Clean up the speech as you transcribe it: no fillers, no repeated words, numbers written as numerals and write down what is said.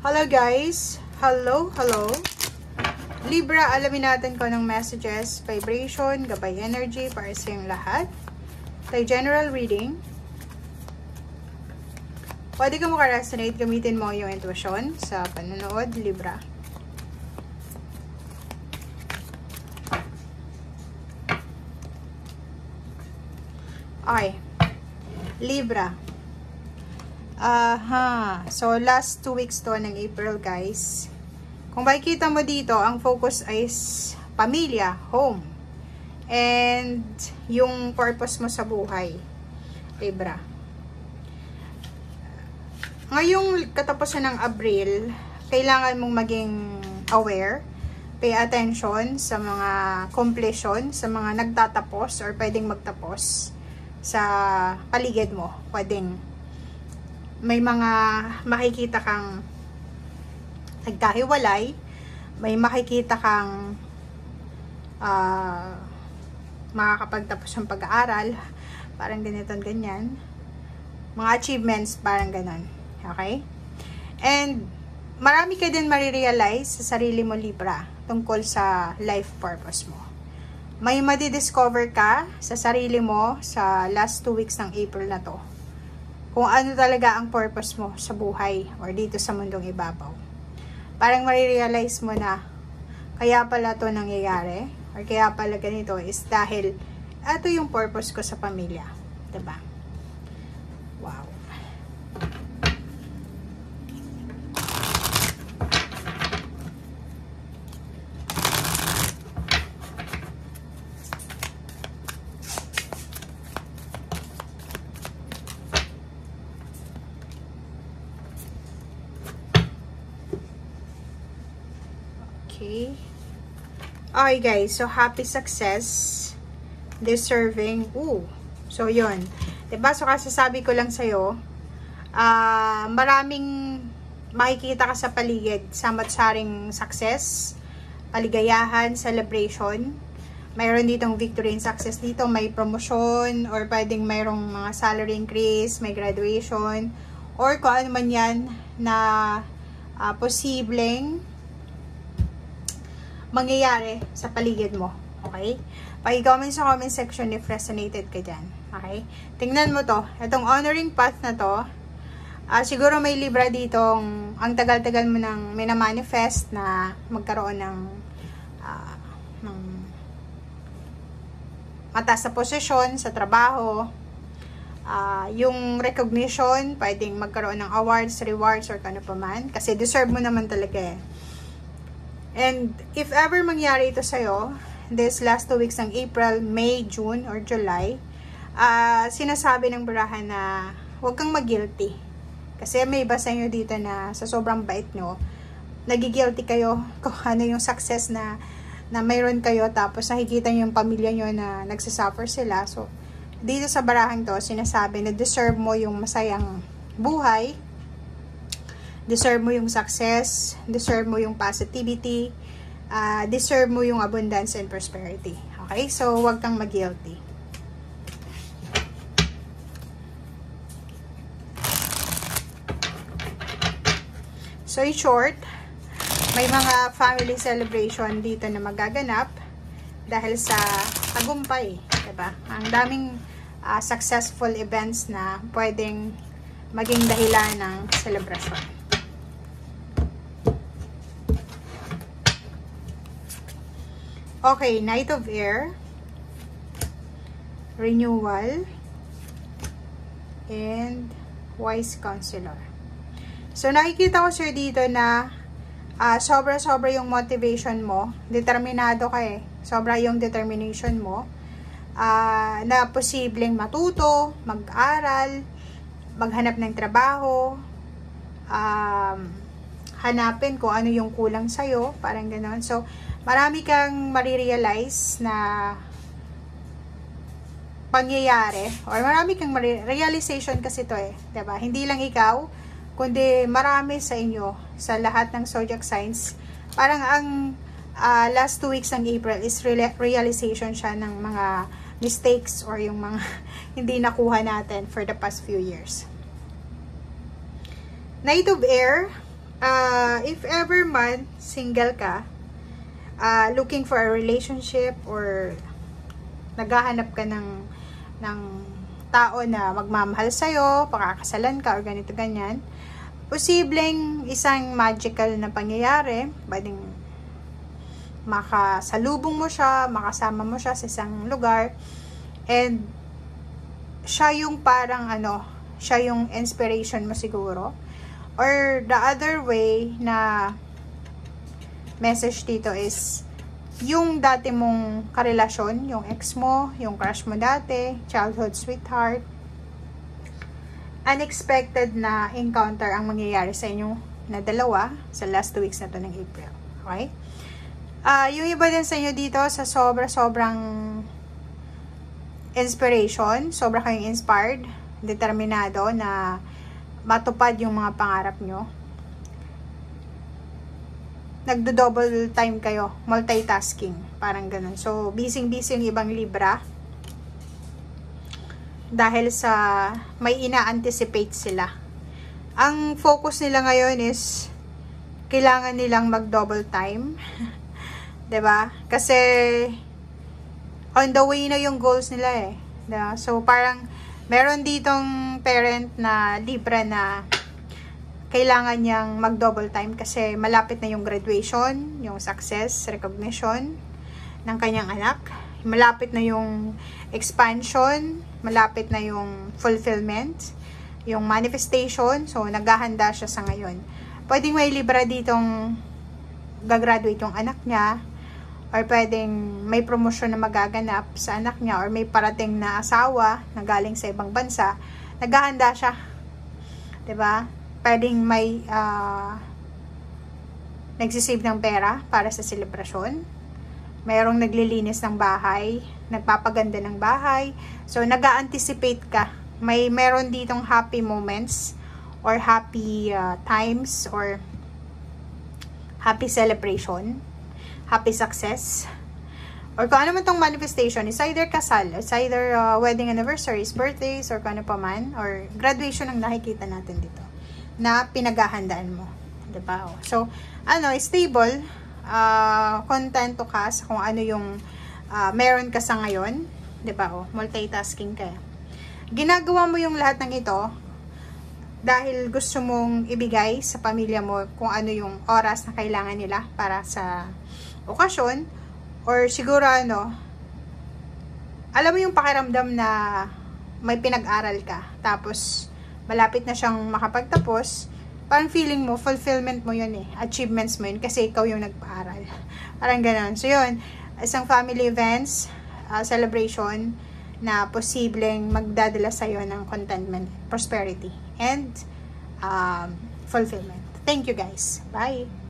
Hello guys! Hello! Libra, alamin natin kung anong messages, vibration, gabay energy para sa yung lahat. Tayo general reading. Pwede ka makaresonate, gamitin mo yung intuition sa panonood, Libra. Okay. Libra. So, last 2 weeks to ng April, guys. Kung makikita mo dito, ang focus is pamilya, home. And yung purpose mo sa buhay, Libra. Ngayong katapusan ng Abril, kailangan mong maging aware, pay attention sa mga completion, sa mga nagtatapos or pwedeng magtapos sa paligid mo. Pwedeng may mga makikita kang nagkahiwalay, may makikita kang makakapagtapos ng pag-aaral, parang ganito, ganyan. Mga achievements, parang ganon. Okay? And marami ka din marirealize sa sarili mo, Libra, tungkol sa life purpose mo. May madidiscover ka sa sarili mo sa last 2 weeks ng April na to. Kung ano talaga ang purpose mo sa buhay or dito sa mundong ibabaw. Parang marirealize mo na kaya pala to nangyayari or kaya pala ganito is dahil ito yung purpose ko sa pamilya. Diba? Wow. Okay guys, so happy success, deserving, so yun, diba? So kasasabi ko lang sa'yo, maraming makikita ka sa paligid, samat-saring success, paligayahan, celebration, mayroon ditong victory and success dito, may promotion, or pwedeng mayroong mga salary increase, may graduation, or kung ano man yan na posibleng mangyayari sa paligid mo. Okay? Pag-comment sa comment section if resonated ka dyan. Okay? Tingnan mo to. Itong honoring path na to, siguro may Libra ditong ang tagal-tagal mo nang minamanifest na magkaroon ng mataas na posisyon sa trabaho. Yung recognition, pwedeng magkaroon ng awards, rewards, or kano pa man. Kasi deserve mo naman talaga eh. And if ever mangyari ito sa'yo, this last 2 weeks ng April, May, June, or July, sinasabi ng barahan na huwag kang mag-guilty. Kasi may iba sa inyo dito na sa sobrang bait nyo, nagigilty kayo kung ano yung success na mayroon kayo, tapos nakikita nyo yung pamilya nyo na nagsasuffer sila. So, dito sa barahan to, sinasabi na deserve mo yung masayang buhay, deserve mo yung success, deserve mo yung positivity, deserve mo yung abundance and prosperity. Okay? So, huwag kang mag-guilty. So, in short, may mga family celebration dito na magaganap dahil sa tagumpay. Diba? Ang daming successful events na pwedeng maging dahilan ng celebration. Okay, Knight of Air, Renewal, and Wise Counselor. So, nakikita ko sir dito na sobra-sobra yung motivation mo. Determinado ka eh. Sobra yung determination mo na posibleng matuto, mag-aral, maghanap ng trabaho, hanapin kung ano yung kulang sa'yo, parang gano'n. So, marami kang marirealize na pangyayari, or marami kang realization kasi to eh, diba? Hindi lang ikaw, kundi marami sa inyo, sa lahat ng zodiac signs. Parang ang last 2 weeks ng April is realization siya ng mga mistakes or yung mga hindi nakuha natin for the past few years. Knight of Air, If ever man single ka, looking for a relationship or naghahanap ka ng tao na magmamahal sa'yo, pakakasalan ka or ganito ganyan, posibleng isang magical na pangyayari, pwedeng makasalubong mo siya, makasama mo siya sa isang lugar, and siya yung parang siya yung inspiration mo siguro. Or the other way na message dito is yung dati mong karelasyon, yung ex mo, yung crush mo dati, childhood sweetheart, unexpected na encounter ang mangyayari sa inyo na dalawa sa last 2 weeks na to ng April. Okay? Yung iba din sa inyo dito sa sobrang inspiration, sobra kayong inspired, determinado na matupad yung mga pangarap nyo. Nagdo-double time kayo, multitasking, parang ganun. So, busy-busy yung ibang Libra dahil sa may ina-anticipate sila. Ang focus nila ngayon is kailangan nilang mag-double time. 'Di ba? Kasi on the way na yung goals nila eh. Diba? So, parang meron ditong parent na Libra na kailangan niyang mag-double time kasi malapit na yung graduation, yung success, recognition ng kanyang anak. Malapit na yung expansion, malapit na yung fulfillment, yung manifestation. So, naghahanda siya sa ngayon. Pwedeng may Libra ditong gagraduate yung anak niya, or pwedeng may promosyon na magaganap sa anak niya, or may parating na asawa na galing sa ibang bansa, naghahanda siya. 'Di ba? Pwedeng may nagsisave ng pera para sa selebrasyon. Mayroong naglilinis ng bahay, nagpapaganda ng bahay. So, nag-a-anticipate ka. Meron ditong happy moments or happy times or happy celebration, happy success, or kung ano man tong manifestation, is either kasal, it's either wedding anniversaries, birthdays, or kung ano pa man, or graduation ang nakikita natin dito na pinaghahandaan mo, diba? So, stable, kontento ka sa kung ano yung meron ka sa ngayon, diba? Multitasking ka. Ginagawa mo yung lahat ng ito dahil gusto mong ibigay sa pamilya mo kung ano yung oras na kailangan nila para sa okasyon, or siguro alam mo yung pakiramdam na may pinag-aral ka, tapos malapit na siyang makapagtapos, parang feeling mo, fulfillment mo yun achievements mo yun, kasi ikaw yung nagpaaral. Parang ganun. So yun, isang family events, celebration, na posibleng magdadala sa'yo ng contentment, prosperity, and fulfillment. Thank you guys. Bye!